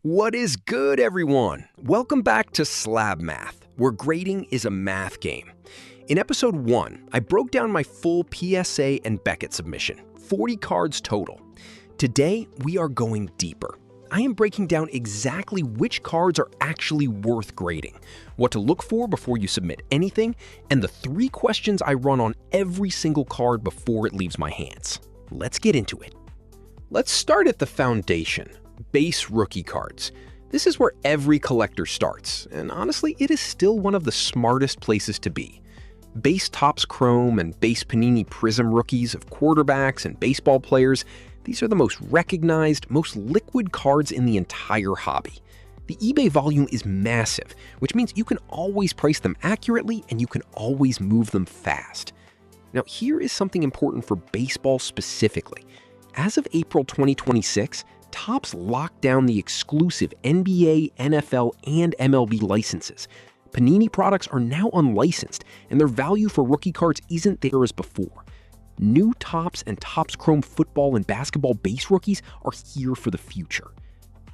What is good, everyone? Welcome back to SlabMath, where grading is a math game. In episode 1, I broke down my full PSA and Beckett submission, 40 cards total. Today, we are going deeper. I am breaking down exactly which cards are actually worth grading, what to look for before you submit anything, and the 3 questions I run on every single card before it leaves my hands. Let's get into it. Let's start at the foundation. Base rookie cards. This is where every collector starts, and honestly, it is still one of the smartest places to be. Base Topps Chrome and base Panini Prism rookies of quarterbacks and baseball players, these are the most recognized, most liquid cards in the entire hobby. The eBay volume is massive, which means you can always price them accurately and you can always move them fast. Now, here is something important for baseball specifically. As of April 2026, Topps locked down the exclusive NBA, NFL, and MLB licenses. Panini products are now unlicensed, and their value for rookie cards isn't there as before. New Topps and Topps Chrome football and basketball base rookies are here for the future.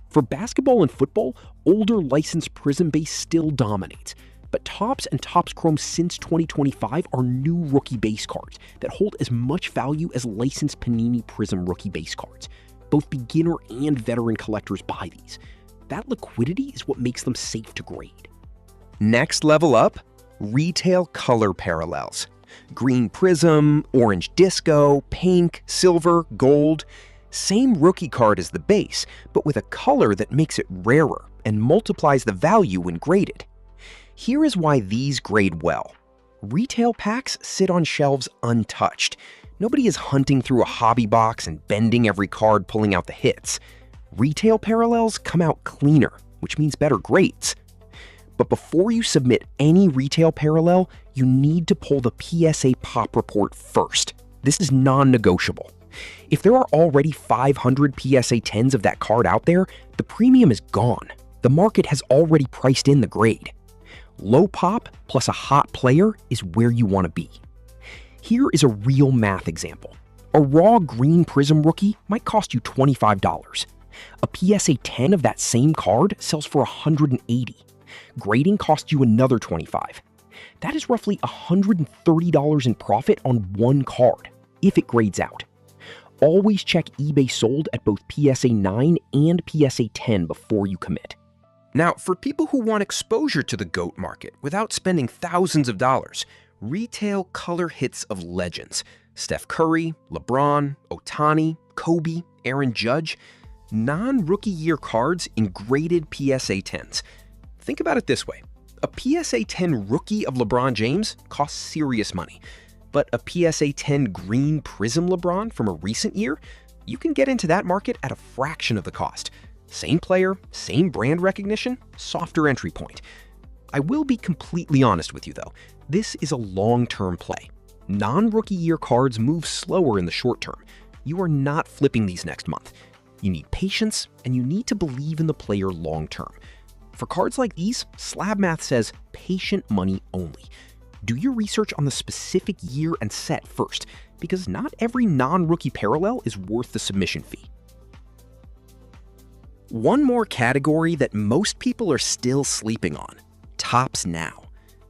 For basketball and football, older licensed Prism base still dominates, but Topps and Topps Chrome since 2025 are new rookie base cards that hold as much value as licensed Panini Prism rookie base cards. Both beginner and veteran collectors buy these. That liquidity is what makes them safe to grade. Next level up, retail color parallels. Green Prism, orange Disco, pink, silver, gold. Same rookie card as the base, but with a color that makes it rarer and multiplies the value when graded. Here is why these grade well. Retail packs sit on shelves untouched. Nobody is hunting through a hobby box and bending every card pulling out the hits. Retail parallels come out cleaner, which means better grades. But before you submit any retail parallel, you need to pull the PSA pop report first. This is non-negotiable. If there are already 500 PSA 10s of that card out there, the premium is gone. The market has already priced in the grade. Low pop plus a hot player is where you want to be. Here is a real math example. A raw green Prism rookie might cost you $25. A PSA 10 of that same card sells for $180. Grading costs you another $25. That is roughly $130 in profit on one card, if it grades out. Always check eBay sold at both PSA 9 and PSA 10 before you commit. Now, for people who want exposure to the GOAT market without spending thousands of dollars, retail color hits of legends. Steph Curry, LeBron, Ohtani, Kobe, Aaron Judge. Non-rookie year cards in graded PSA 10s. Think about it this way. A PSA 10 rookie of LeBron James costs serious money. But a PSA 10 green Prism LeBron from a recent year, you can get into that market at a fraction of the cost. Same player, same brand recognition, softer entry point. I will be completely honest with you though. This is a long-term play. Non-rookie year cards move slower in the short term. You are not flipping these next month. You need patience, and you need to believe in the player long-term. For cards like these, SlabMath says patient money only. Do your research on the specific year and set first, because not every non-rookie parallel is worth the submission fee. One more category that most people are still sleeping on: Topps Now.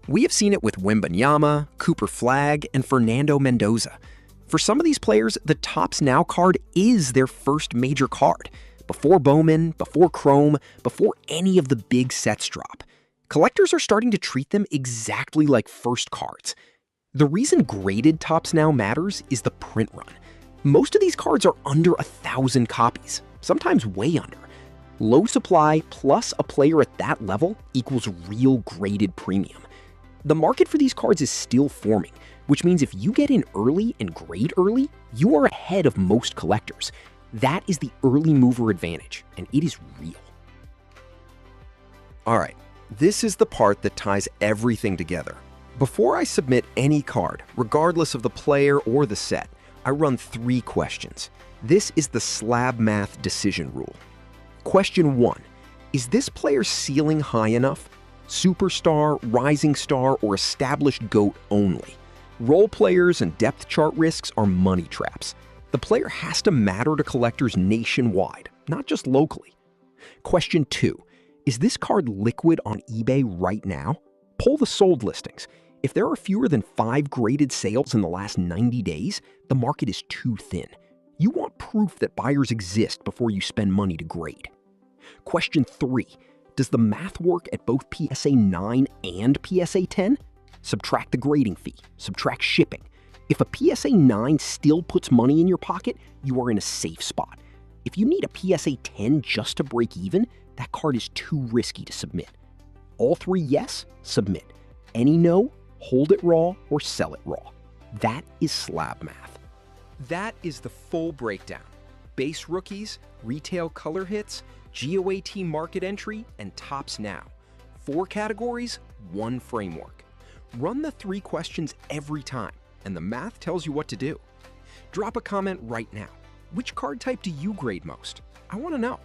We have seen it with Wembanyama, Cooper Flagg, and Fernando Mendoza. For some of these players, the Topps Now card is their first major card. Before Bowman, before Chrome, before any of the big sets drop. Collectors are starting to treat them exactly like first cards. The reason graded Topps Now matters is the print run. Most of these cards are under 1,000 copies, sometimes way under. Low supply plus a player at that level equals real graded premium. The market for these cards is still forming, which means if you get in early and grade early, you are ahead of most collectors. That is the early mover advantage, and it is real. All right, this is the part that ties everything together. Before I submit any card, regardless of the player or the set, I run 3 questions. This is the SlabMath decision rule. Question 1, is this player's ceiling high enough? Superstar, rising star, or established GOAT only. Role players and depth chart risks are money traps. The player has to matter to collectors nationwide, not just locally. Question 2. Is this card liquid on eBay right now? Pull the sold listings. If there are fewer than 5 graded sales in the last 90 days, the market is too thin. You want proof that buyers exist before you spend money to grade. Question 3. Does the math work at both PSA 9 and PSA 10? Subtract the grading fee, subtract shipping. If a PSA 9 still puts money in your pocket, you are in a safe spot. If you need a PSA 10 just to break even, that card is too risky to submit. All 3 yes, submit. Any no, hold it raw or sell it raw. That is SlabMath. That is the full breakdown. Base rookies, retail color hits, GOAT market entry, and tops now. 4 categories, 1 framework. Run the 3 questions every time, and the math tells you what to do. Drop a comment right now. Which card type do you grade most? I want to know.